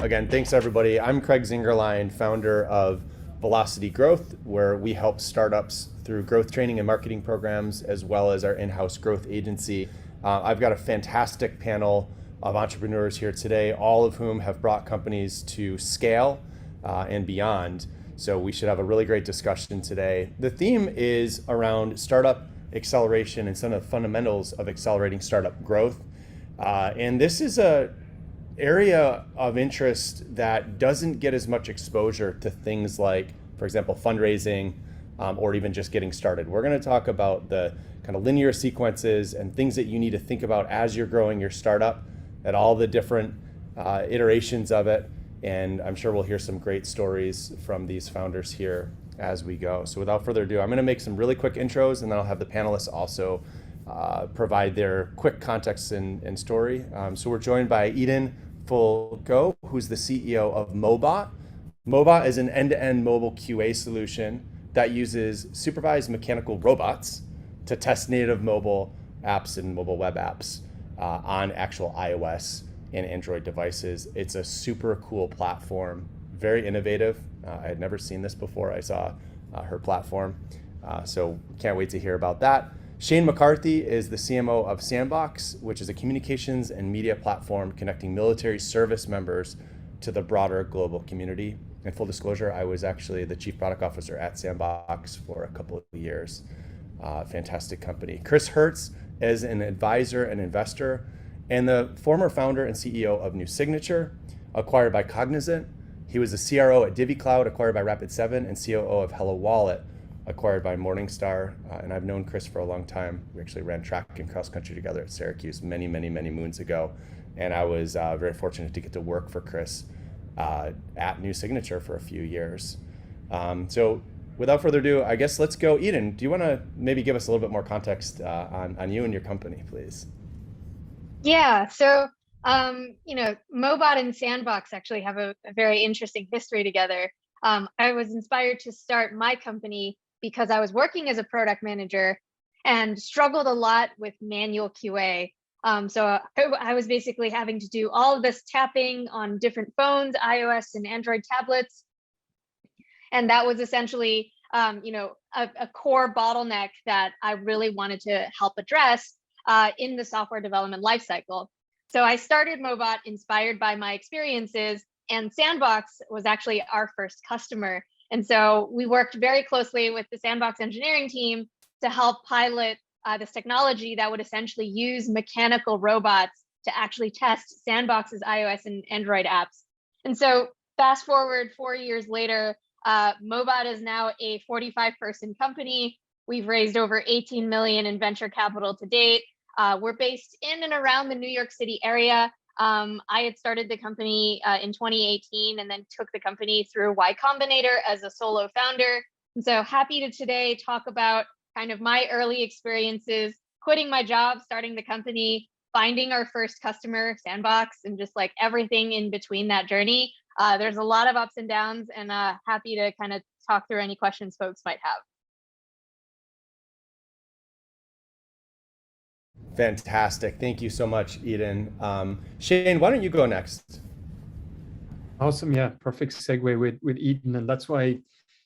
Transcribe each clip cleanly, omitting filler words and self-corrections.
Again, thanks everybody. I'm Craig Zingerlein, founder of Velocity Growth, where we help startups through growth training and marketing programs, as well as our in-house growth agency. I've got a fantastic panel of entrepreneurs here today, all of whom have brought companies to scale and beyond. So we should have a really great discussion today. The theme is around startup acceleration and some of the fundamentals of accelerating startup growth. And this is a area of interest that doesn't get as much exposure to things like, for example, fundraising or even just getting started. We're going to talk about the kind of linear sequences and things that you need to think about as you're growing your startup at all the different iterations of it. And I'm sure we'll hear some great stories from these founders here as we go. So without further ado, I'm going to make some really quick intros, and then I'll have the panelists also provide their quick context and story. So we're joined by Eden Fulgo, who's the CEO of Mobot. Mobot is an end-to-end mobile QA solution that uses supervised mechanical robots to test native mobile apps and mobile web apps on actual iOS and Android devices. It's a super cool platform, very innovative. I had never seen this before. I saw her platform, so can't wait to hear about that. Shane McCarthy is the CMO of Sandbox, which is a communications and media platform connecting military service members to the broader global community. And full disclosure, I was actually the chief product officer at Sandbox for a couple of years. Fantastic company. Chris Hertz is an advisor and investor and the former founder and CEO of New Signature, acquired by Cognizant. He was the CRO at DivvyCloud, acquired by Rapid7, and COO of Hello Wallet, acquired by Morningstar. And I've known Chris for a long time. We actually ran track and cross country together at Syracuse many moons ago. And I was very fortunate to get to work for Chris at New Signature for a few years. So without further ado, I guess let's go. Eden, do you want to maybe give us a little bit more context on you and your company, please? Yeah, so Mobot and Sandbox actually have a very interesting history together. I was inspired to start my company because I was working as a product manager and struggled a lot with manual QA. So I was basically having to do all of this tapping on different phones, iOS and Android tablets. And that was essentially, a core bottleneck that I really wanted to help address in the software development lifecycle. So I started Mobot inspired by my experiences, and Sandbox was actually our first customer. And so we worked very closely with the Sandbox engineering team to help pilot this technology that would essentially use mechanical robots to actually test Sandbox's iOS and Android apps. And so fast forward 4 years later, Mobot is now a 45-person company. We've raised over 18 million in venture capital to date. We're based in and around the New York City area. I had started the company in 2018 and then took the company through Y Combinator as a solo founder. And so happy to today talk about kind of my early experiences, quitting my job, starting the company, finding our first customer, Sandbox, and just like everything in between that journey. There's a lot of ups and downs, and happy to kind of talk through any questions folks might have. Fantastic. Thank you so much, Eden. Shane, why don't you go next? Awesome. Yeah, perfect segue with Eden. And that's why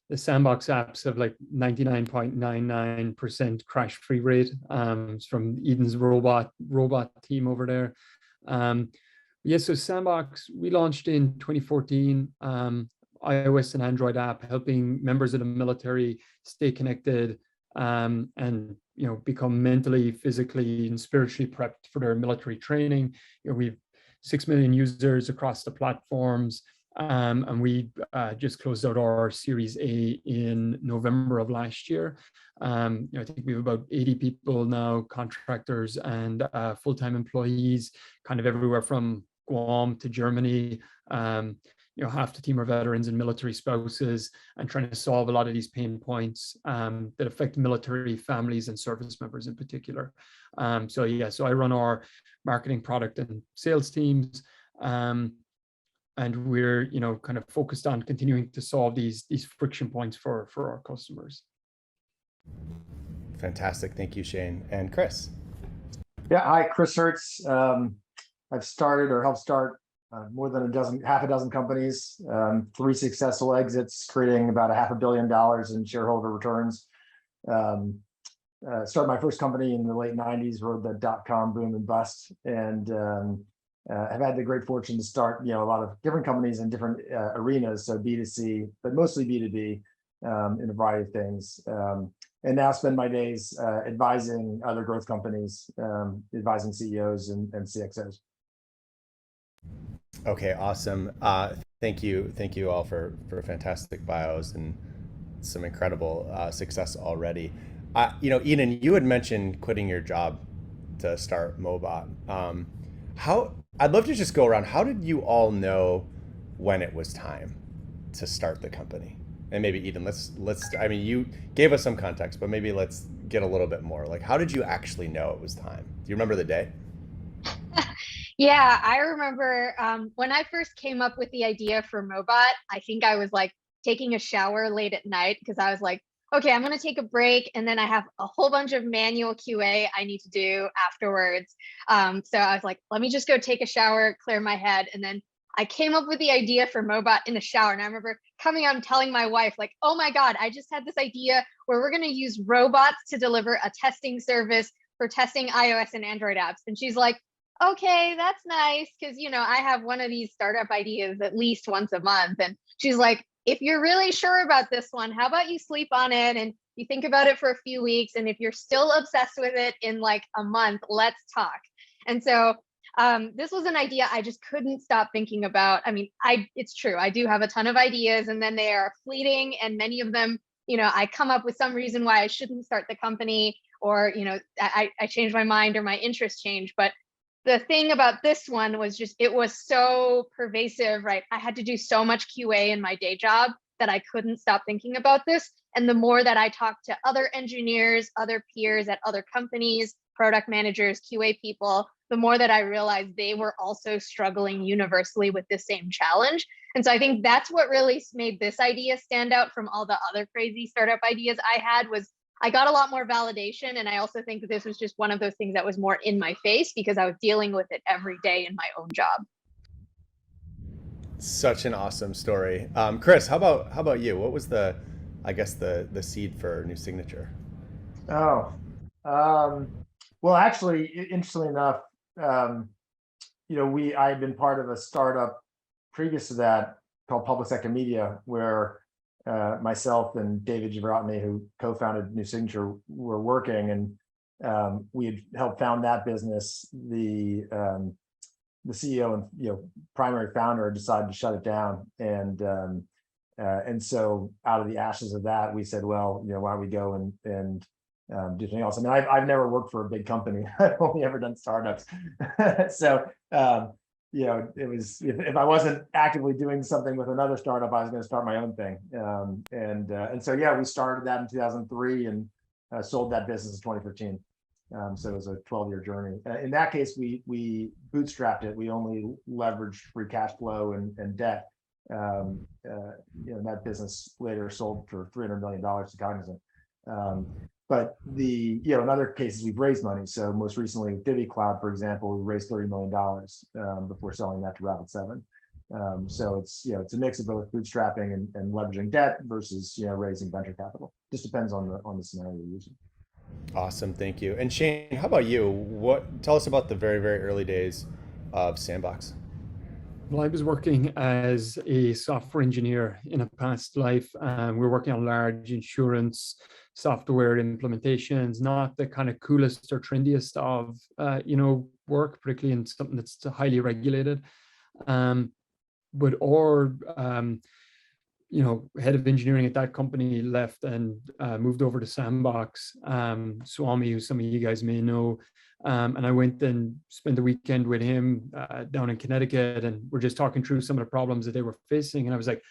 the Sandbox apps have like 99.99% crash-free rate. It's from Eden's robot team over there. So Sandbox, we launched in 2014, iOS and Android app, helping members of the military stay connected and become mentally, physically, and spiritually prepped for their military training. We've 6 million users across the platforms, and we just closed out our Series A in November of last year. I think we have about 80 people now, contractors and full-time employees, kind of everywhere from Guam to Germany. Half the team are veterans and military spouses, and trying to solve a lot of these pain points that affect military families and service members in particular. So I run our marketing, product, and sales teams, and we're kind of focused on continuing to solve these friction points for our customers. Fantastic, thank you, Shane. And Chris. Yeah, hi, Chris Hertz. I've started or helped start more than half a dozen companies, 3 successful exits, creating about $500 million in shareholder returns. Started my first company in the late 90s, rode the dot-com boom and bust, and have had the great fortune to start, a lot of different companies in different arenas, so B2C, but mostly B2B, in a variety of things. And now spend my days advising other growth companies, advising CEOs and CXOs. Okay, awesome. Thank you all for fantastic bios and some incredible success already. Eden, you had mentioned quitting your job to start Mobot. I'd love to just go around. How did you all know when it was time to start the company? And maybe Eden, I mean, you gave us some context, but maybe let's get a little bit more. Like, how did you actually know it was time? Do you remember the day? Yeah, I remember when I first came up with the idea for Mobot, I think I was like taking a shower late at night because I was like, okay, I'm going to take a break. And then I have a whole bunch of manual QA I need to do afterwards. So I was like, let me just go take a shower, clear my head. And then I came up with the idea for Mobot in the shower. And I remember coming out and telling my wife, like, oh my God, I just had this idea where we're going to use robots to deliver a testing service for testing iOS and Android apps. And she's like, okay, that's nice. Cause I have one of these startup ideas at least once a month. And she's like, if you're really sure about this one, how about you sleep on it and you think about it for a few weeks? And if you're still obsessed with it in like a month, let's talk. And so this was an idea I just couldn't stop thinking about. I mean, it's true. I do have a ton of ideas and then they are fleeting. And many of them, I come up with some reason why I shouldn't start the company, or, I change my mind or my interests change. But the thing about this one was just, it was so pervasive, right? I had to do so much QA in my day job that I couldn't stop thinking about this. And the more that I talked to other engineers, other peers at other companies, product managers, QA people, the more that I realized they were also struggling universally with the same challenge. And so I think that's what really made this idea stand out from all the other crazy startup ideas I had. Was I got a lot more validation. And I also think that this was just one of those things that was more in my face because I was dealing with it every day in my own job. Such an awesome story. Chris, how about you? What was the seed for New Signature? Oh, well, actually, interestingly enough, I had been part of a startup previous to that called Public Sector Media, where myself and David Giverotny, who co-founded New Signature, were working, and we had helped found that business. The CEO and primary founder decided to shut it down, and so out of the ashes of that, we said, well, why don't we go and do something else? I mean, I've never worked for a big company. I've only ever done startups. So it was, if I wasn't actively doing something with another startup, I was going to start my own thing. And so we started that in 2003 and sold that business in 2015. So it was a 12-year journey. In that case, we bootstrapped it. We only leveraged free cash flow and debt. That business later sold for $300 million to Cognizant. But in other cases, we've raised money. So most recently with Divvy Cloud, for example, we raised $30 million before selling that to Rapid7. So it's a mix of both bootstrapping and leveraging debt versus raising venture capital. Just depends on the scenario you're using. Awesome, thank you. And Shane, how about you? Tell us about the very, very early days of Sandbox. Well, I was working as a software engineer in a past life. We were working on large insurance software implementations, not the kind of coolest or trendiest of work, particularly in something that's highly regulated. But head of engineering at that company left and moved over to Sandbox. Swami, who some of you guys may know. And I went and spent the weekend with him down in Connecticut, and we're just talking through some of the problems that they were facing. And I was like,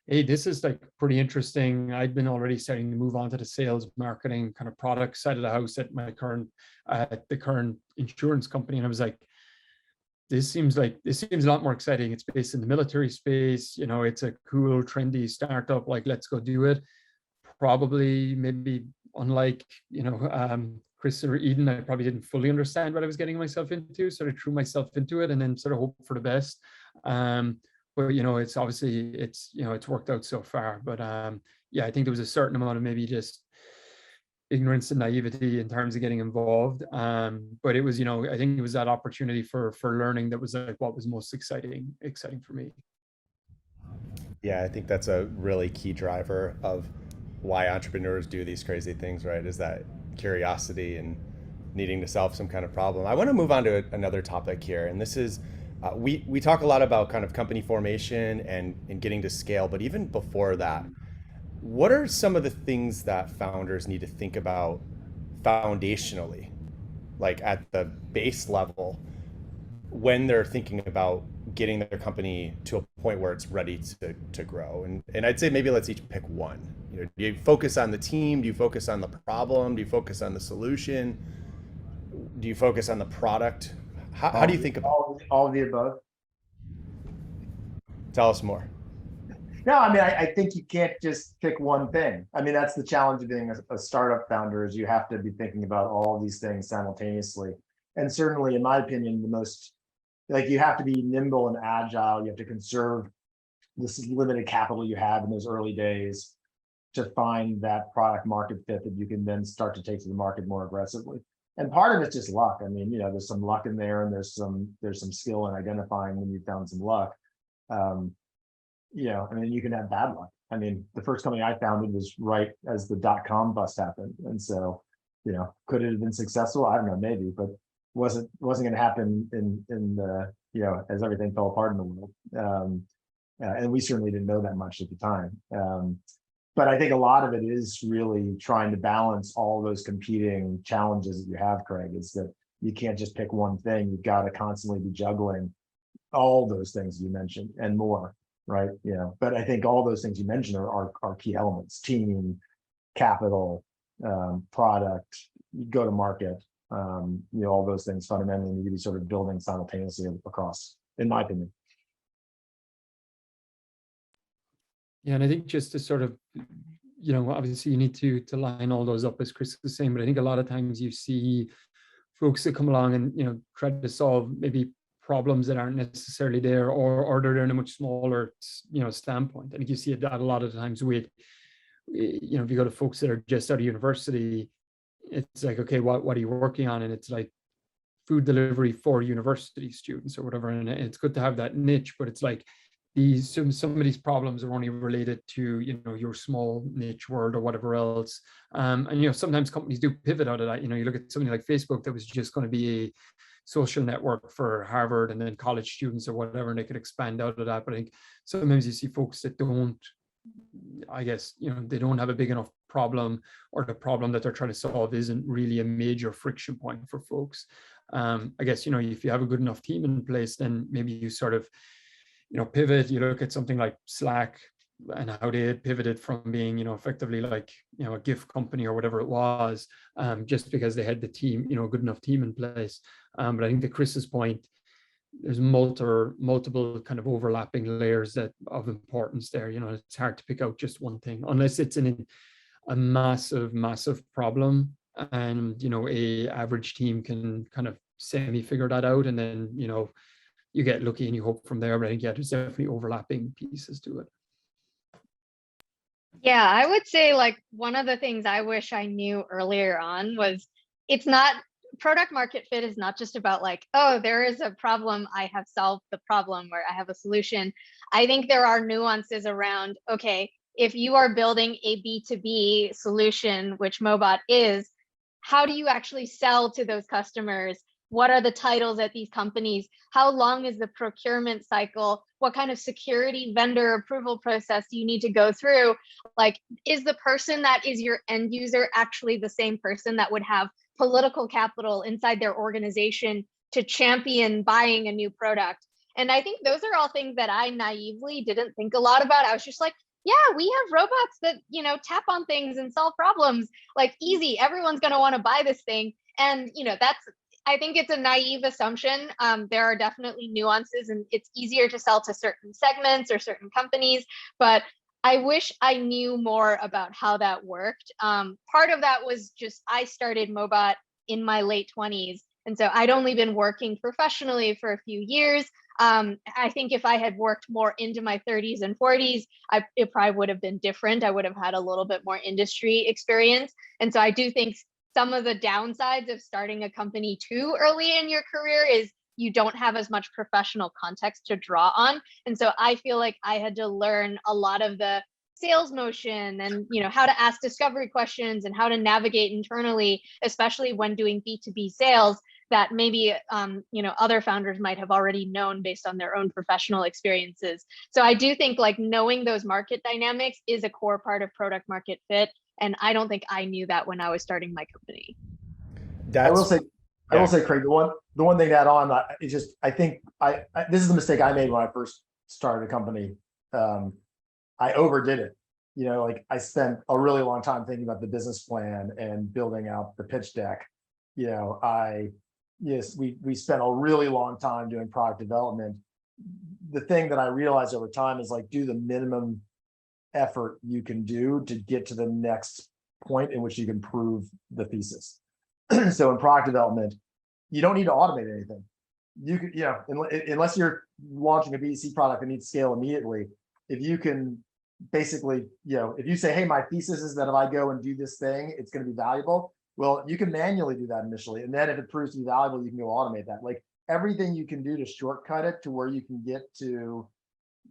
hey, this is like pretty interesting. I'd been already starting to move on to the sales, marketing, kind of product side of the house at the current insurance company. And I was like, this seems a lot more exciting. It's based in the military space. It's a cool, trendy startup. Like, let's go do it. Probably, maybe unlike, Chris or Eden, I probably didn't fully understand what I was getting myself into. Sort of threw myself into it and then sort of hoped for the best. But it's obviously it's worked out so far. But yeah, I think there was a certain amount of maybe just ignorance and naivety in terms of getting involved. But it was, I think it was that opportunity for learning that was like what was most exciting for me. Yeah, I think that's a really key driver of why entrepreneurs do these crazy things, right? Is that curiosity and needing to solve some kind of problem. I want to move on to another topic here, and this is we talk a lot about kind of company formation and getting to scale, but even before that, what are some of the things that founders need to think about foundationally, like at the base level, when they're thinking about getting their company to a point where it's ready to grow? And I'd say maybe let's each pick one. Do you focus on the team? Do you focus on the problem? Do you focus on the solution? Do you focus on the product? How do you think about all of the above? Tell us more. No, I mean, I think you can't just pick one thing. I mean, that's the challenge of being a startup founder, is you have to be thinking about all of these things simultaneously. And certainly, in my opinion, the most, like, you have to be nimble and agile. You have to conserve this limited capital you have in those early days to find that product market fit that you can then start to take to the market more aggressively. And part of it's just luck. I mean, there's some luck in there, and there's some skill in identifying when you found some luck. I mean, you can have bad luck. I mean, the first company I founded was right as the .com bust happened, and so, could it have been successful? I don't know, maybe, but wasn't going to happen in the as everything fell apart in the world. And we certainly didn't know that much at the time. But I think a lot of it is really trying to balance all those competing challenges that you have, Craig. Is that you can't just pick one thing. You've got to constantly be juggling all those things you mentioned and more, right? But I think all those things you mentioned are key elements: team, capital, product, go to market. All those things fundamentally need to be sort of building simultaneously across, in my opinion. Yeah, and I think just to sort of, obviously you need to line all those up, as Chris was saying, but I think a lot of times you see folks that come along and, try to solve maybe problems that aren't necessarily there, or they're in a much smaller, standpoint. I think you see that a lot of times with, if you go to folks that are just out of university, it's like, okay, what are you working on? And it's like food delivery for university students or whatever. And it's good to have that niche, but it's like, some of these problems are only related to your small niche world or whatever else. And sometimes companies do pivot out of that. You look at something like Facebook that was just going to be a social network for Harvard and then college students or whatever, and they could expand out of that. But I think sometimes you see folks that don't, I guess, they don't have a big enough problem, or the problem that they're trying to solve isn't really a major friction point for folks. I guess, if you have a good enough team in place, then maybe you sort of pivot. You look at something like Slack and how they had pivoted from being, effectively like, a gift company or whatever it was, just because they had the team, a good enough team in place. But I think to Chris's point, there's multiple kind of overlapping layers of importance there. It's hard to pick out just one thing unless it's in a massive problem, and a average team can kind of semi figure that out, and then you get lucky and you hope from there. But I think, yeah, there's definitely overlapping pieces to it. Yeah, I would say, like, one of the things I wish I knew earlier on was, it's not, product market fit is not just about like, oh, there is a problem, I have solved the problem, or I have a solution. I think there are nuances around, okay, if you are building a B2B solution, which Mobot is, how do you actually sell to those customers? What are the titles at these companies? How long is the procurement cycle? What kind of security vendor approval process do you need to go through? Like, is the person that is your end user actually the same person that would have political capital inside their organization to champion buying a new product? And I think those are all things that I naively didn't think a lot about. I was just like, yeah, we have robots that, tap on things and solve problems. Like, easy, everyone's going to want to buy this thing. And, I think it's a naive assumption. There are definitely nuances, and it's easier to sell to certain segments or certain companies, but I wish I knew more about how that worked. Part of that was just, I started Mobot in my late 20s. And so I'd only been working professionally for a few years. I think if I had worked more into my 30s and 40s, it probably would have been different. I would have had a little bit more industry experience. And so I do think some of the downsides of starting a company too early in your career is you don't have as much professional context to draw on. And so I feel like I had to learn a lot of the sales motion and how to ask discovery questions and how to navigate internally, especially when doing B2B sales, that maybe other founders might have already known based on their own professional experiences. So I do think like knowing those market dynamics is a core part of product market fit. And I don't think I knew that when I was starting my company. I will say, Craig, the one thing to add on is just, I think this is the mistake I made when I first started a company. I overdid it. Like I spent a really long time thinking about the business plan and building out the pitch deck. We spent a really long time doing product development. The thing that I realized over time is like, do the minimum effort you can do to get to the next point in which you can prove the thesis. So in product development, you don't need to automate anything. You could, unless you're launching a B2C product that needs scale immediately, if you can basically, if you say, hey, my thesis is that if I go and do this thing, it's going to be valuable. Well, you can manually do that initially. And then if it proves to be valuable, you can go automate that. Like everything you can do to shortcut it to where you can get to,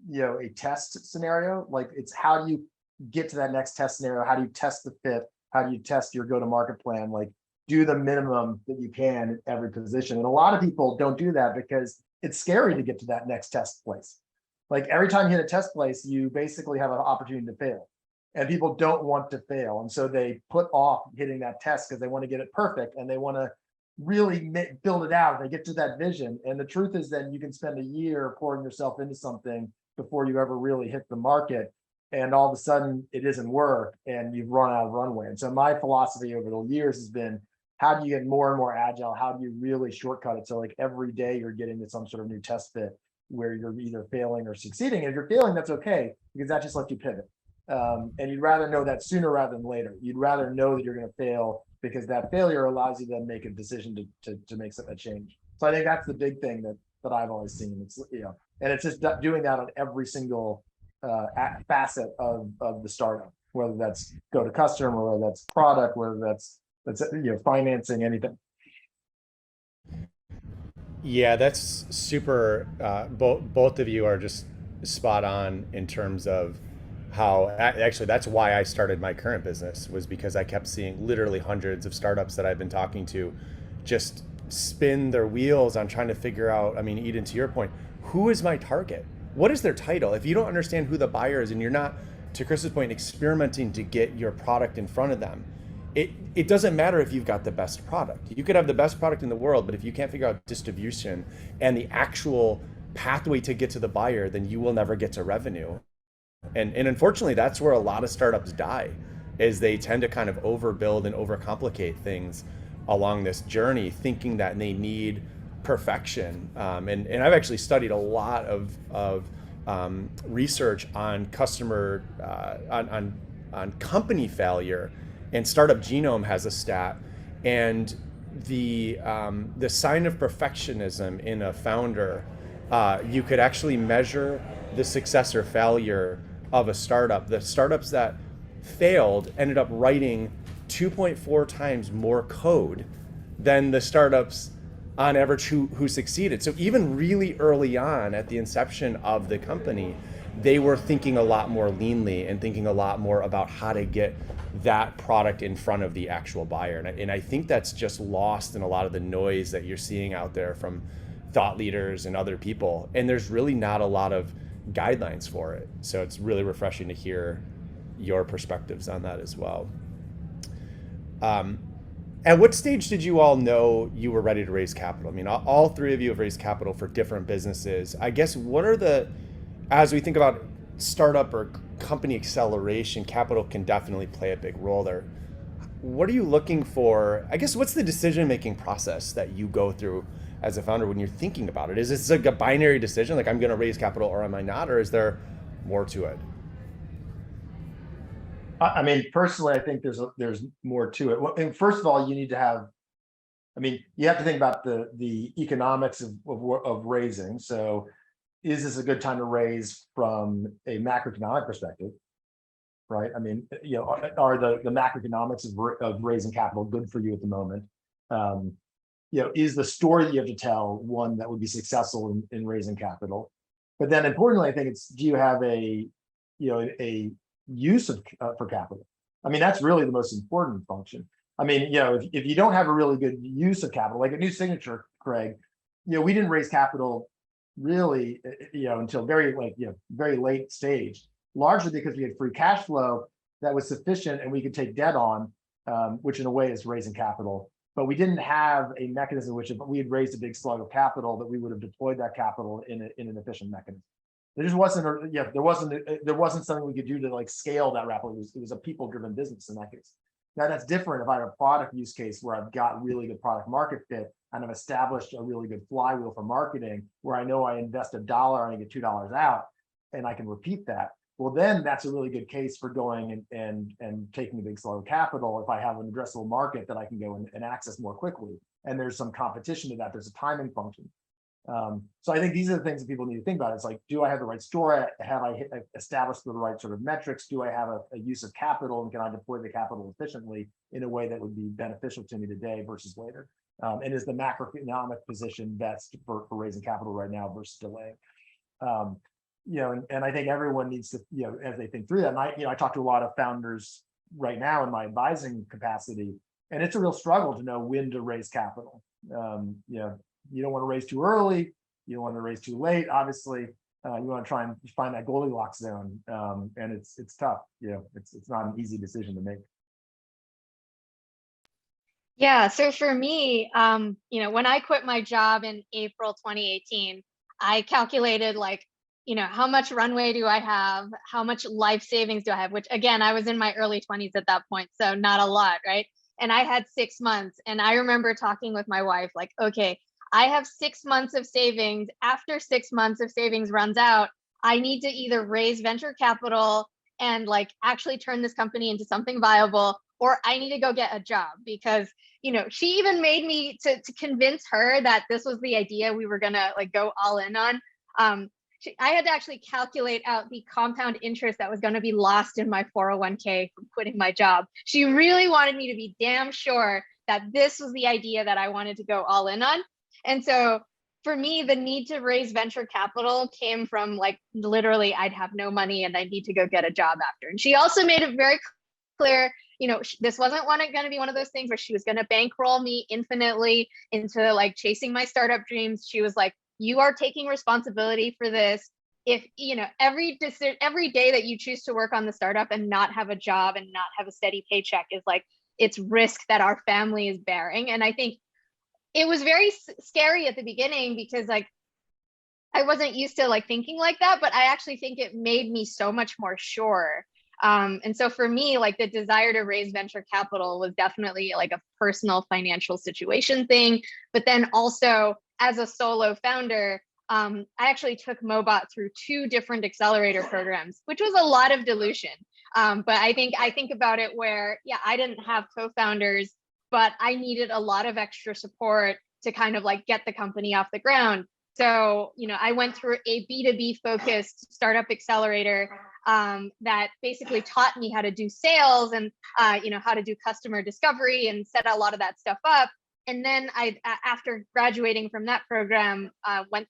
a test scenario. Like it's how do you get to that next test scenario? How do you test the fit? How do you test your go-to-market plan? Like do the minimum that you can at every position. And a lot of people don't do that because it's scary to get to that next test place. Like every time you hit a test place, you basically have an opportunity to fail. And people don't want to fail. And so they put off hitting that test because they want to get it perfect and they want to really build it out. They get to that vision. And the truth is that you can spend a year pouring yourself into something before you ever really hit the market. And all of a sudden it doesn't work and you've run out of runway. And so my philosophy over the years has been, how do you get more and more agile? How do you really shortcut it? So like every day you're getting to some sort of new test fit where you're either failing or succeeding. And if you're failing, that's okay, because that just lets you pivot. And you'd rather know that sooner rather than later. You'd rather know that you're going to fail because that failure allows you to make a decision to make a change. So I think that's the big thing that I've always seen. It's and it's just doing that on every single facet of the startup, whether that's go to customer, whether that's product, whether that's financing, anything. Yeah, that's super. Both of you are just spot on in terms of how actually that's why I started my current business, was because I kept seeing literally hundreds of startups that I've been talking to just spin their wheels on trying to figure out, I mean, Eden, to your point, who is my target? What is their title? If you don't understand who the buyer is and you're not, to Chris's point, experimenting to get your product in front of them, it doesn't matter if you've got the best product. You could have the best product in the world, but if you can't figure out distribution and the actual pathway to get to the buyer, then you will never get to revenue. And unfortunately, that's where a lot of startups die, is they tend to kind of overbuild and overcomplicate things along this journey, thinking that they need perfection. And I've actually studied a lot of research on customer, on company failure. And Startup Genome has a stat, and the sign of perfectionism in a founder, you could actually measure the success or failure of a startup. The startups that failed ended up writing 2.4 times more code than the startups on average who succeeded. So even really early on at the inception of the company, they were thinking a lot more leanly and thinking a lot more about how to get that product in front of the actual buyer. And I think that's just lost in a lot of the noise that you're seeing out there from thought leaders and other people. And there's really not a lot of guidelines for it. So it's really refreshing to hear your perspectives on that as well. At what stage did you all know you were ready to raise capital? I mean, all three of you have raised capital for different businesses. I guess as we think about startup or company acceleration, capital can definitely play a big role there. What are you looking for? I guess what's the decision-making process that you go through as a founder when you're thinking about it? Is this like a binary decision, like I'm going to raise capital or am I not, or is there more to it? I mean, personally, I think there's more to it. Well, and first of all, you need to have I mean, you have to think about the economics of raising. So is this a good time to raise from a macroeconomic perspective? Right. I mean, you know, are the macroeconomics of raising capital good for you at the moment? You know, is the story that you have to tell one that would be successful in raising capital? But then importantly, I think it's, do you have a use of for capital? I mean, that's really the most important function. I mean, you know, if you don't have a really good use of capital, like a new signature, Craig, you know, we didn't raise capital really, you know, until very late stage, largely because we had free cash flow that was sufficient and we could take debt on, which in a way is raising capital. But we didn't have a mechanism which, if we had raised a big slug of capital, that we would have deployed that capital in an efficient mechanism. There just wasn't, there wasn't something we could do to like scale that rapidly. It was a people-driven business in that case. Now that's different if I have a product use case where I've got really good product market fit and I've established a really good flywheel for marketing where I know I invest $1 and I get $2 out and I can repeat that. Well, then that's a really good case for going and taking a big slug of capital if I have an addressable market that I can go and access more quickly. And there's some competition to that. There's a timing function. So I think these are the things that people need to think about. It's like, do I have the right story? Have I established the right sort of metrics? Do I have a use of capital, and can I deploy the capital efficiently in a way that would be beneficial to me today versus later? And is the macroeconomic position best for raising capital right now versus delaying? You know, and I think everyone needs to, you know, as they think through that. And I talk to a lot of founders right now in my advising capacity, and it's a real struggle to know when to raise capital. You know, you don't want to raise too early. You don't want to raise too late. Obviously, you want to try and find that Goldilocks zone, and it's tough. You know, it's not an easy decision to make. Yeah. So for me, you know, when I quit my job in April 2018, I calculated like, you know, how much runway do I have? How much life savings do I have? Which again, I was in my early 20s at that point, so not a lot, right? And I had 6 months, and I remember talking with my wife, like, okay, I have 6 months of savings. After 6 months of savings runs out, I need to either raise venture capital and like actually turn this company into something viable, or I need to go get a job. Because, you know, she even made me to convince her that this was the idea we were gonna like go all in on. I had to actually calculate out the compound interest that was going to be lost in my 401k from quitting my job. She really wanted me to be damn sure that this was the idea that I wanted to go all in on. And so for me, the need to raise venture capital came from like literally I'd have no money and I need to go get a job after. And she also made it very clear, you know, this wasn't going to be one of those things where she was going to bankroll me infinitely into like chasing my startup dreams. She was like, you are taking responsibility for this. If, you know, every day that you choose to work on the startup and not have a job and not have a steady paycheck is like, it's risk that our family is bearing. And I think it was very scary at the beginning because like, I wasn't used to like thinking like that, but I actually think it made me so much more sure. And so for me, like the desire to raise venture capital was definitely like a personal financial situation thing. But then also as a solo founder, I actually took Mobot through 2 different accelerator programs, which was a lot of dilution. But I think about it where, yeah, I didn't have co-founders, but I needed a lot of extra support to kind of like get the company off the ground. So, you know, I went through a B2B focused startup accelerator that basically taught me how to do sales and, you know, how to do customer discovery and set a lot of that stuff up. And then after graduating from that program,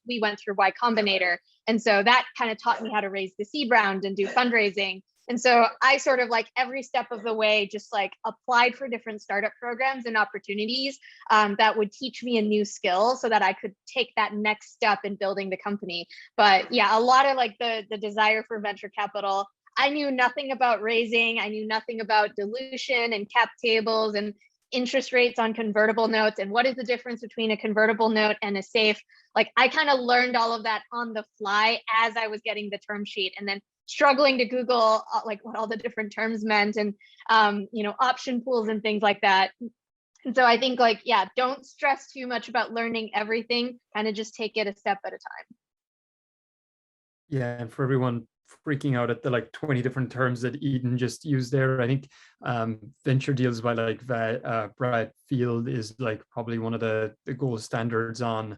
we went through Y Combinator. And so that kind of taught me how to raise the seed round and do fundraising. And so I sort of like every step of the way, just like applied for different startup programs and opportunities that would teach me a new skill so that I could take that next step in building the company. But yeah, a lot of like the desire for venture capital. I knew nothing about raising. I knew nothing about dilution and cap tables and interest rates on convertible notes and what is the difference between a convertible note and a safe. Like I kind of learned all of that on the fly as I was getting the term sheet, and then struggling to Google like what all the different terms meant and you know, option pools and things like that. And so I think like, yeah, don't stress too much about learning everything, kind of just take it a step at a time. Yeah, and for everyone freaking out at the like 20 different terms that Eden just used there, I think venture deals by like Brad Field is like probably one of the gold standards on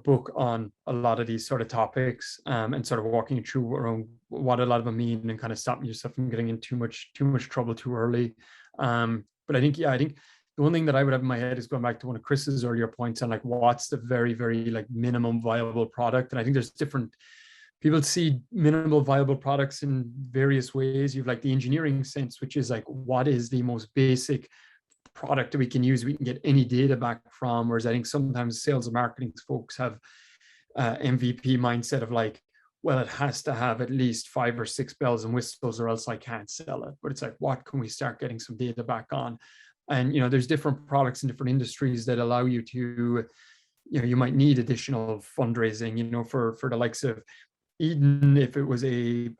book on a lot of these sort of topics, and sort of walking you through around what a lot of them mean and kind of stopping yourself from getting in too much trouble too early. But I think the one thing that I would have in my head is going back to one of Chris's earlier points on like what's the very, very like minimum viable product. And I think there's different people see minimal viable products in various ways. You've like the engineering sense, which is like what is the most basic product that we can use, we can get any data back from. Whereas I think sometimes sales and marketing folks have MVP mindset of like, well, it has to have at least 5 or 6 bells and whistles or else I can't sell it. But it's like, what can we start getting some data back on? And there's different products in different industries that allow you to, you might need additional fundraising, for the likes of Eden, if it was a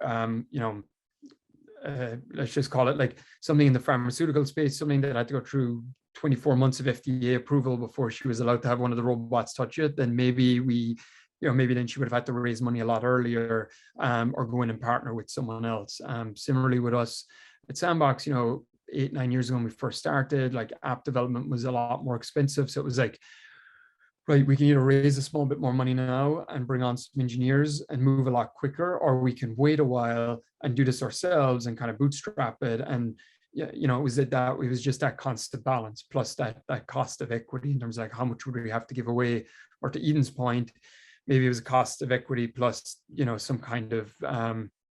let's just call it like something in the pharmaceutical space, something that had to go through 24 months of FDA approval before she was allowed to have one of the robots touch it, then maybe maybe then she would have had to raise money a lot earlier, or go in and partner with someone else. Similarly with us at Sandbox, 8-9 years ago when we first started, like app development was a lot more expensive. So it was like, right, we can either raise a small bit more money now and bring on some engineers and move a lot quicker, or we can wait a while and do this ourselves and kind of bootstrap it. And it was just that constant balance plus that cost of equity in terms of like how much would we have to give away, or to Eden's point, maybe it was a cost of equity plus some kind of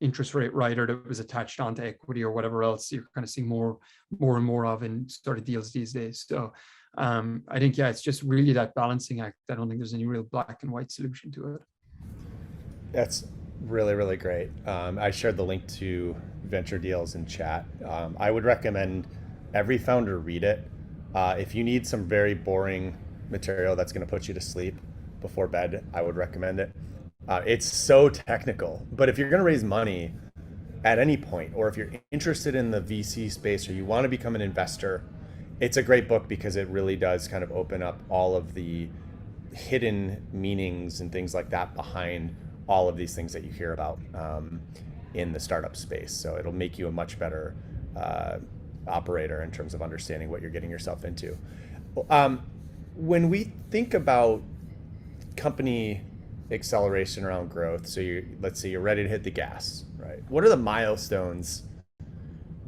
interest rate rider that was attached onto equity or whatever else you're kind of seeing more and more of in sort of deals these days. So I think, it's just really that balancing act. I don't think there's any real black and white solution to it. That's really, really great. I shared the link to Venture Deals in chat. I would recommend every founder read it. If you need some very boring material that's going to put you to sleep before bed, I would recommend it. It's so technical, but if you're going to raise money at any point, or if you're interested in the VC space or you want to become an investor, it's a great book because it really does kind of open up all of the hidden meanings and things like that behind all of these things that you hear about in the startup space. So it'll make you a much better operator in terms of understanding what you're getting yourself into. When we think about company acceleration around growth, so let's say you're ready to hit the gas, right? What are the milestones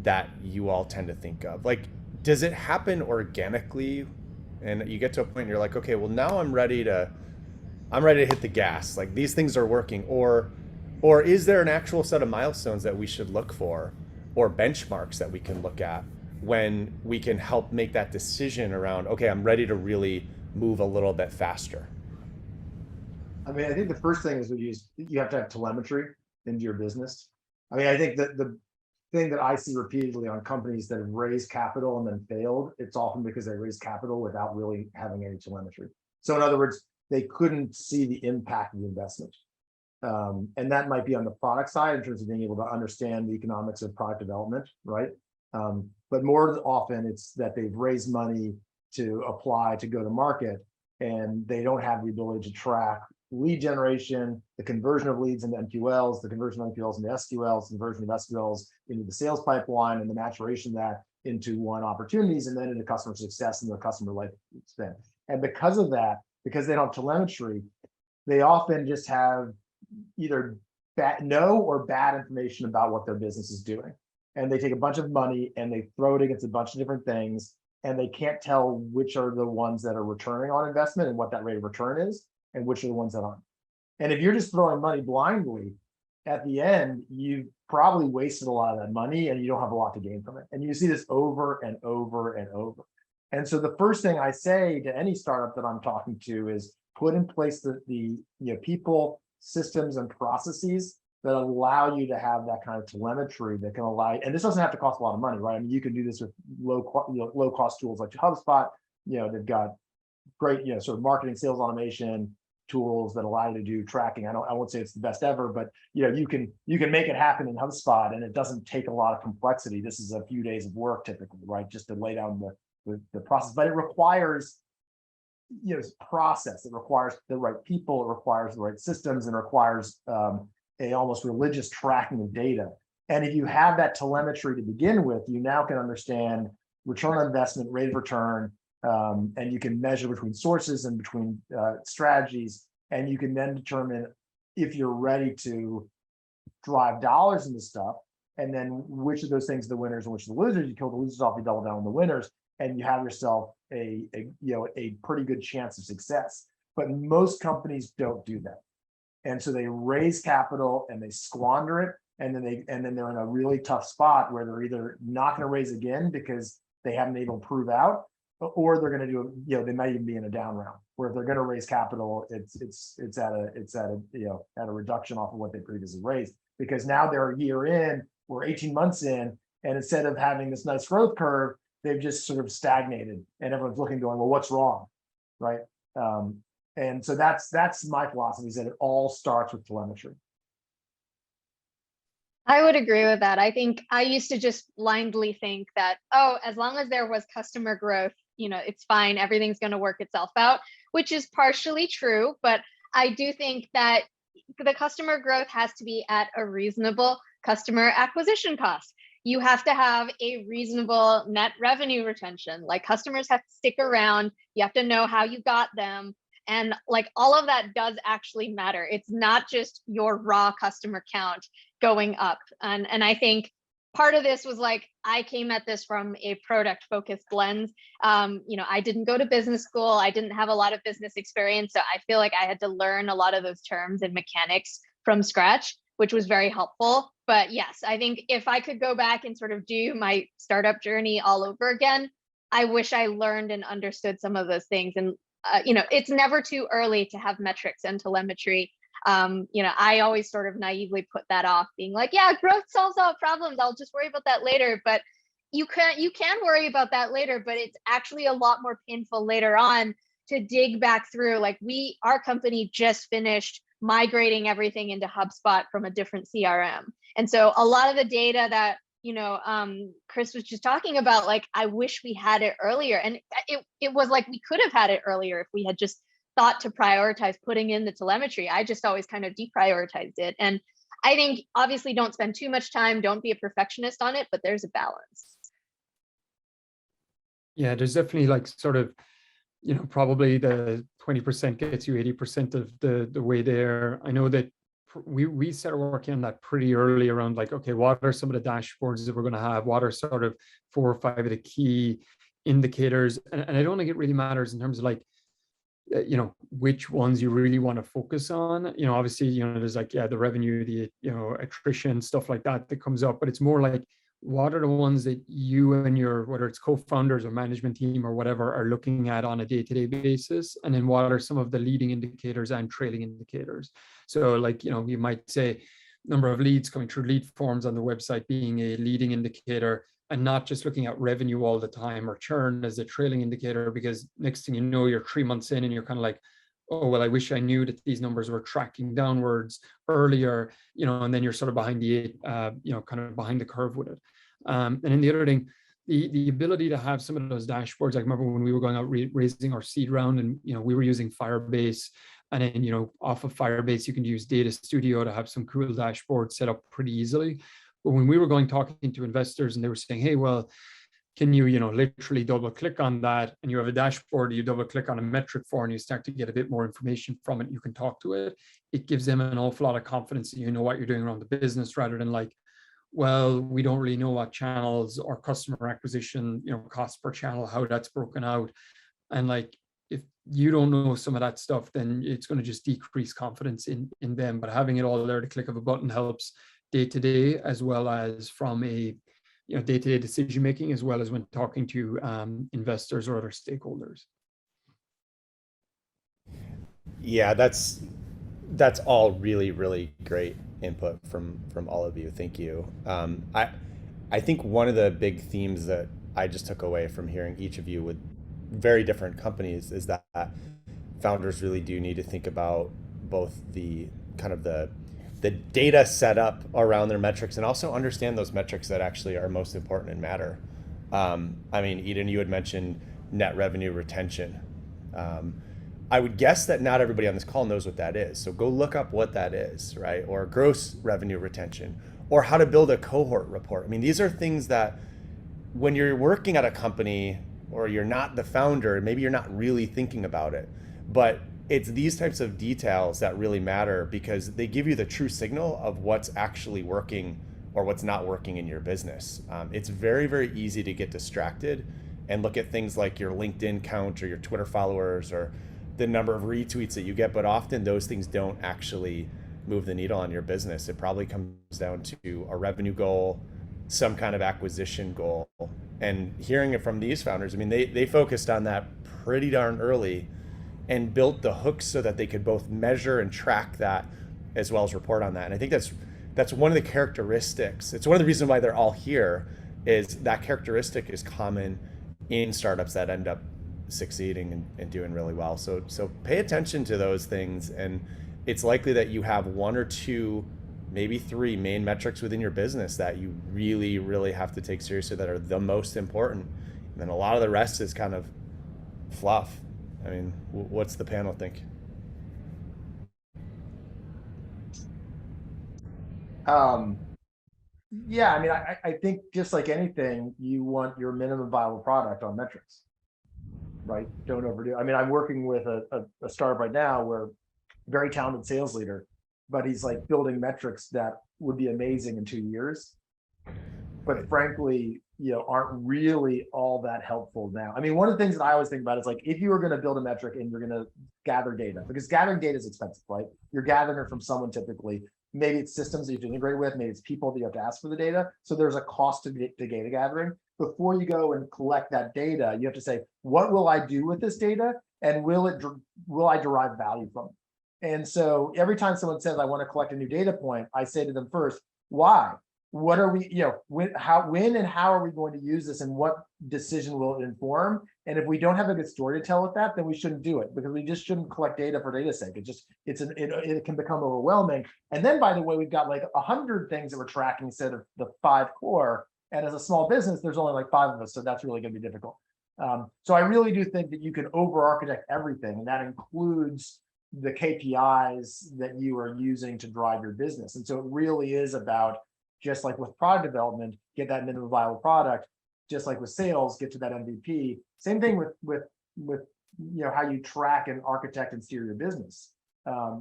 that you all tend to think of? Like, does it happen organically and you get to a point and you're like, okay, well now I'm ready to hit the gas, like these things are working, or is there an actual set of milestones that we should look for or benchmarks that we can look at when we can help make that decision around, okay, I'm ready to really move a little bit faster? I mean, I think the first thing is you have to have telemetry into your business. I mean, I think that the thing that I see repeatedly on companies that have raised capital and then failed, it's often because they raised capital without really having any telemetry. So in other words, they couldn't see the impact of the investment. And that might be on the product side in terms of being able to understand the economics of product development, right? But more often it's that they've raised money to apply to go to market, and they don't have the ability to track lead generation, the conversion of leads into MQLs, the conversion of MQLs into SQLs, the conversion of SQLs into the sales pipeline, and the maturation of that into won opportunities, and then into customer success and the customer life span. And because of that, because they don't have telemetry, they often just have either no or bad information about what their business is doing. And they take a bunch of money and they throw it against a bunch of different things, and they can't tell which are the ones that are returning on investment and what that rate of return is, and which are the ones that aren't. And if you're just throwing money blindly, at the end, you've probably wasted a lot of that money and you don't have a lot to gain from it. And you see this over and over and over. And so the first thing I say to any startup that I'm talking to is put in place the people, systems, and processes that allow you to have that kind of telemetry that can allow, and this doesn't have to cost a lot of money, right? I mean, you can do this with low cost tools like HubSpot. They've got great, sort of marketing, sales automation tools that allow you to do tracking. I won't say it's the best ever, but you can make it happen in HubSpot, and it doesn't take a lot of complexity. This is a few days of work typically, right? Just to lay down the process, but it requires process. It requires the right people, it requires the right systems, and requires a almost religious tracking of data. And if you have that telemetry to begin with, you now can understand return on investment, rate of return, and you can measure between sources and between strategies, and you can then determine if you're ready to drive dollars into stuff, and then which of those things are the winners and which are the losers. You kill the losers off, you double down on the winners, and you have yourself a pretty good chance of success. But most companies don't do that, and so they raise capital and they squander it, and then they're in a really tough spot where they're either not going to raise again because they haven't been able to prove out, or they're going to do they might even be in a down round where if they're going to raise capital, it's at a reduction off of what they previously raised, because now they're a year in or 18 months in, and instead of having this nice growth curve, they've just sort of stagnated, and everyone's looking, going, well, what's wrong, right? And so that's my philosophy, is that it all starts with telemetry. I would agree with that. I think I used to just blindly think that, oh, as long as there was customer growth, it's fine, everything's going to work itself out, which is partially true. But I do think that the customer growth has to be at a reasonable customer acquisition cost. You have to have a reasonable net revenue retention. Like, customers have to stick around. You have to know how you got them. And like, all of that does actually matter. It's not just your raw customer count going up. And I think part of this was like, I came at this from a product focused lens. I didn't go to business school. I didn't have a lot of business experience. So I feel like I had to learn a lot of those terms and mechanics from scratch, which was very helpful. But yes, I think if I could go back and sort of do my startup journey all over again, I wish I learned and understood some of those things. And it's never too early to have metrics and telemetry. I always sort of naively put that off, being like, yeah, growth solves all problems, I'll just worry about that later. But you can worry about that later, but it's actually a lot more painful later on to dig back through. Like, our company just finished migrating everything into HubSpot from a different CRM. And so a lot of the data that Chris was just talking about, like, I wish we had it earlier. And it was like, we could have had it earlier if we had just thought to prioritize putting in the telemetry. I just always kind of deprioritized it. And I think, obviously, don't spend too much time, don't be a perfectionist on it, but there's a balance. Yeah, there's definitely like sort of, probably the 20% gets you 80% of the way there. I know that we started working on that pretty early, around like, okay, what are some of the dashboards that we're going to have? What are sort of 4 or 5 of the key indicators? And I don't think it really matters in terms of like, which ones you really want to focus on. Obviously, there's like, the revenue, the, attrition, stuff like that comes up, but it's more like, what are the ones that you and your, whether it's co-founders or management team or whatever, are looking at on a day-to-day basis? And then what are some of the leading indicators and trailing indicators? So like, you might say number of leads coming through lead forms on the website being a leading indicator, and not just looking at revenue all the time, or churn as a trailing indicator, because next thing you know, you're 3 months in and you're kind of like, oh, well, I wish I knew that these numbers were tracking downwards earlier, and then you're sort of behind the, kind of behind the curve with it. And then the other thing, the ability to have some of those dashboards. I remember when we were going out raising our seed round, and, we were using Firebase, and then, off of Firebase, you can use Data Studio to have some cool dashboards set up pretty easily. But when we were talking to investors, and they were saying, hey, well, can you, literally double click on that, and you have a dashboard, you double click on a metric for, and you start to get a bit more information from it, you can talk to it. It gives them an awful lot of confidence that you know what you're doing around the business, rather than like, well, we don't really know what channels or customer acquisition, cost per channel, how that's broken out. And like, if you don't know some of that stuff, then it's going to just decrease confidence in them. But having it all there, the click of a button, helps day to day, as well as from a day-to-day decision making, as well as when talking to investors or other stakeholders. Yeah, that's all really, really great input from all of you. Thank you. I think one of the big themes that I just took away from hearing each of you with very different companies is that founders really do need to think about both the kind of the data set up around their metrics, and also understand those metrics that actually are most important and matter. I mean, Eden, you had mentioned net revenue retention. I would guess that not everybody on this call knows what that is. So go look up what that is, right? Or gross revenue retention, or how to build a cohort report. I mean, these are things that when you're working at a company or you're not the founder, maybe you're not really thinking about it. But it's these types of details that really matter because they give you the true signal of what's actually working or what's not working in your business. It's very, very easy to get distracted and look at things like your LinkedIn count or your Twitter followers or the number of retweets that you get, but often those things don't actually move the needle on your business. It probably comes down to a revenue goal, some kind of acquisition goal. And hearing it from these founders, I mean, they focused on that pretty darn early and built the hooks so that they could both measure and track that as well as report on that. And I think that's one of the characteristics. It's one of the reasons why they're all here is that characteristic is common in startups that end up succeeding and doing really well. So pay attention to those things, and it's likely that you have one or two, maybe three main metrics within your business that you really, really have to take seriously that are the most important. And then a lot of the rest is kind of fluff. I mean, what's the panel think? Yeah, I mean, I think just like anything, you want your minimum viable product on metrics, right? Don't overdo. I mean, I'm working with a startup right now where very talented sales leader, but he's like building metrics that would be amazing in 2 years, but frankly, aren't really all that helpful now. I mean, one of the things that I always think about is like, if you were going to build a metric and you're going to gather data, because gathering data is expensive, right? You're gathering it from someone typically. Maybe it's systems that you have to integrate with, maybe it's people that you have to ask for the data. So there's a cost to data gathering. Before you go and collect that data, you have to say, what will I do with this data? And will I derive value from it? And so every time someone says, I want to collect a new data point, I say to them first, why? What are we, when and how are we going to use this, and what decision will it inform? And if we don't have a good story to tell with that, then we shouldn't do it, because we just shouldn't collect data for data's sake. It can become overwhelming. And then, by the way, we've got like 100 things that we're tracking instead of the 5 core. And as a small business, there's only like 5 of us, so that's really going to be difficult. So I really do think that you can over-architect everything, and that includes the KPIs that you are using to drive your business. And so it really is about, just like with product development, get that minimum viable product. Just like with sales, get to that MVP. Same thing with how you track and architect and steer your business,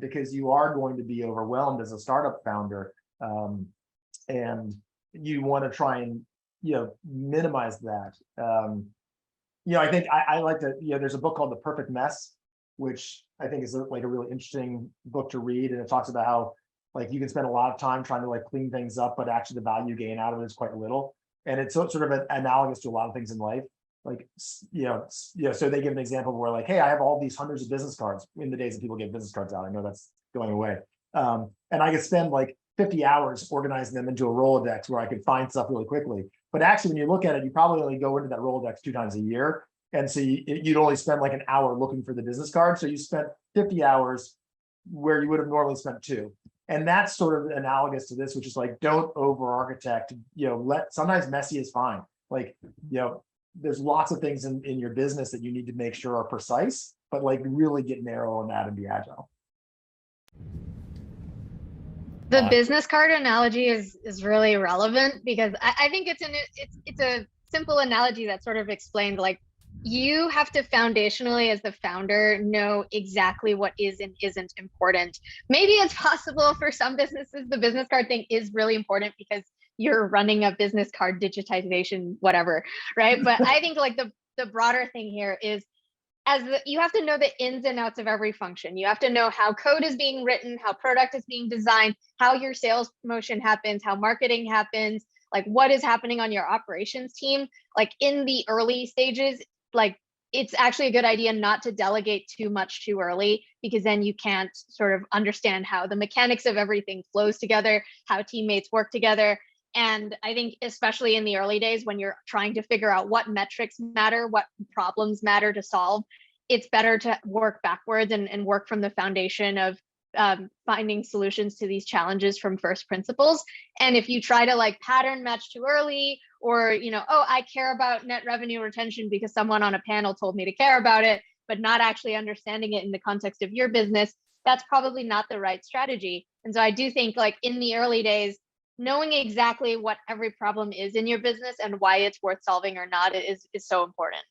because you are going to be overwhelmed as a startup founder, and you want to try and minimize that. I think I like to. There's a book called The Perfect Mess, which I think is like a really interesting book to read, and it talks about how like you can spend a lot of time trying to like clean things up, but actually the value gain out of it is quite little. And it's sort of analogous to a lot of things in life. Like, so they give an example where like, hey, I have all these hundreds of business cards in the days that people get business cards out. I know that's going away. And I could spend like 50 hours organizing them into a Rolodex where I could find stuff really quickly. But actually, when you look at it, you probably only go into that Rolodex 2 times a year. And so you'd only spend like an hour looking for the business card. So you spent 50 hours where you would have normally spent 2. And that's sort of analogous to this, which is like, don't over-architect, sometimes messy is fine. Like, there's lots of things in your business that you need to make sure are precise, but like really get narrow on that and be agile. The business card analogy is really relevant, because I think it's a simple analogy that sort of explained, like, you have to foundationally, as the founder, know exactly what is and isn't important. Maybe it's possible for some businesses, the business card thing is really important because you're running a business card digitization, whatever, right? But I think like the broader thing here is, you have to know the ins and outs of every function. You have to know how code is being written, how product is being designed, how your sales promotion happens, how marketing happens, like what is happening on your operations team. Like in the early stages, like it's actually a good idea not to delegate too much too early, because then you can't sort of understand how the mechanics of everything flows together, how teammates work together. And I think especially in the early days, when you're trying to figure out what metrics matter, what problems matter to solve, it's better to work backwards and work from the foundation of finding solutions to these challenges from first principles. And if you try to like pattern match too early, or, oh, I care about net revenue retention because someone on a panel told me to care about it, but not actually understanding it in the context of your business, that's probably not the right strategy. And so I do think, like, in the early days, knowing exactly what every problem is in your business and why it's worth solving or not is so important.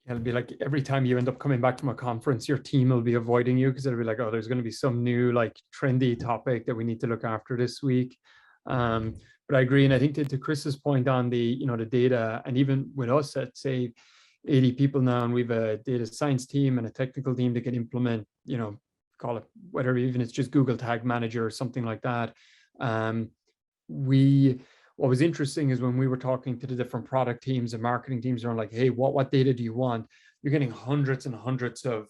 It'll be like every time you end up coming back from a conference, your team will be avoiding you because it'll be like, oh, there's going to be some new like trendy topic that we need to look after this week. But I agree, and I think to Chris's point on the the data, and even with us at say 80 people now, and we've a data science team and a technical team that can implement, call it whatever, even it's just Google Tag Manager or something like that. What was interesting is when we were talking to the different product teams and marketing teams around like, hey, what data do you want? You're getting hundreds and hundreds of,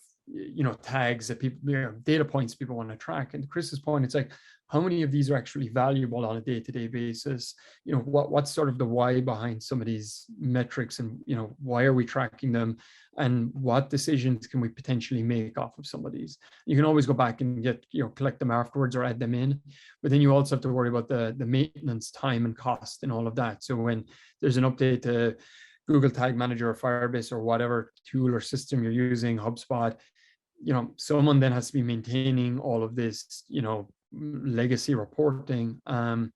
tags that people, data points people want to track. And to Chris's point, it's like, how many of these are actually valuable on a day-to-day basis? What's sort of the why behind some of these metrics, and, why are we tracking them? And what decisions can we potentially make off of some of these? You can always go back and collect them afterwards or add them in, but then you also have to worry about the maintenance time and cost and all of that. So when there's an update to Google Tag Manager or Firebase or whatever tool or system you're using, HubSpot, someone then has to be maintaining all of this, legacy reporting. And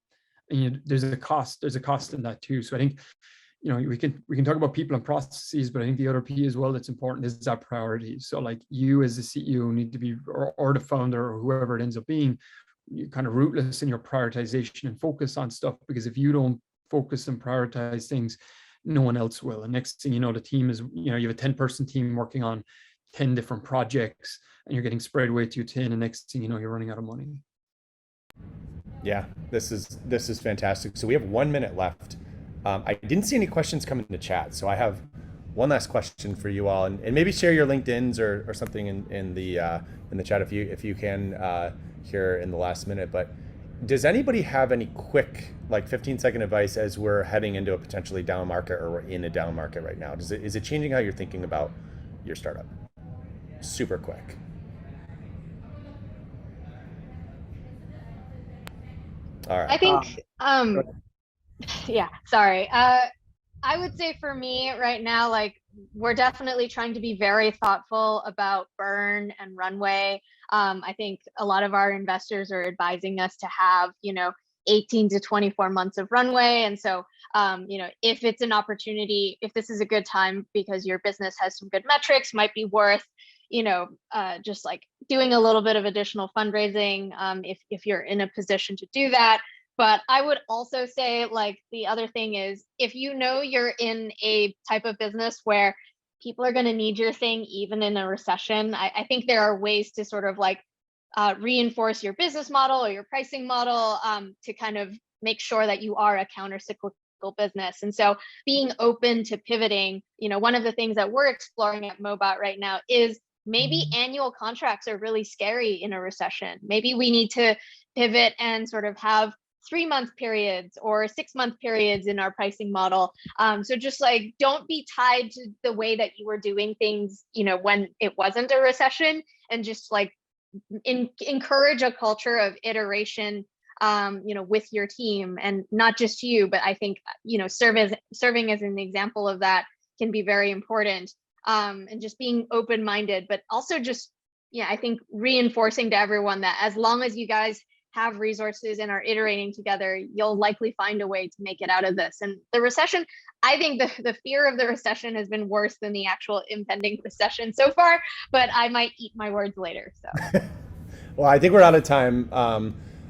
there's a cost in that too. So I think, we can talk about people and processes, but I think the other P as well that's important is our priorities. So like you as the CEO need to be, or the founder or whoever it ends up being, you're kind of rootless in your prioritization and focus on stuff, because if you don't focus and prioritize things, no one else will. And next thing you know, the team is, you have a 10-person team working on 10 different projects, and you're getting spread way too thin, and next thing you know, you're running out of money. Yeah, this is fantastic. So we have 1 minute left. I didn't see any questions come into chat, so I have one last question for you all, and maybe share your LinkedIn's or something in the chat if you can here in the last minute. But does anybody have any quick, like 15-second advice as we're heading into a potentially down market, or we're in a down market right now? Is it changing how you're thinking about your startup? Super quick. All right. I think, yeah, sorry. I would say for me right now, like, we're definitely trying to be very thoughtful about burn and runway. I think a lot of our investors are advising us to have, 18 to 24 months of runway. And so, if it's an opportunity, if this is a good time because your business has some good metrics, might be worth, just like doing a little bit of additional fundraising, if you're in a position to do that. But I would also say, like, the other thing is, if you're in a type of business where people are going to need your thing even in a recession, I think there are ways to sort of like reinforce your business model or your pricing model to kind of make sure that you are a counter-cyclical business. And so being open to pivoting, one of the things that we're exploring at Mobot right now is maybe annual contracts are really scary in a recession. Maybe we need to pivot and sort of have 3-month periods or 6-month periods in our pricing model. So just like, don't be tied to the way that you were doing things, when it wasn't a recession, and just like encourage a culture of iteration, with your team, and not just you, but I think, serving as an example of that can be very important. And just being open-minded, but also just, I think reinforcing to everyone that as long as you guys have resources and are iterating together, you'll likely find a way to make it out of this. And the recession, I think the fear of the recession has been worse than the actual impending recession so far, but I might eat my words later. So, well, I think we're out of time.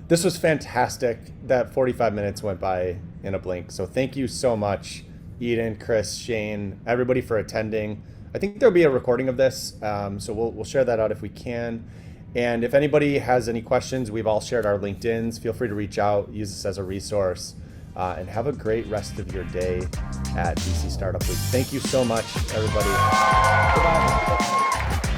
This was fantastic. That 45 minutes went by in a blink. So thank you so much, Eden, Chris, Shane, everybody for attending. I think there'll be a recording of this, so we'll share that out if we can. And if anybody has any questions, we've all shared our LinkedIn's. Feel free to reach out, use this as a resource, and have a great rest of your day at DC Startup Week. Thank you so much, everybody. Goodbye.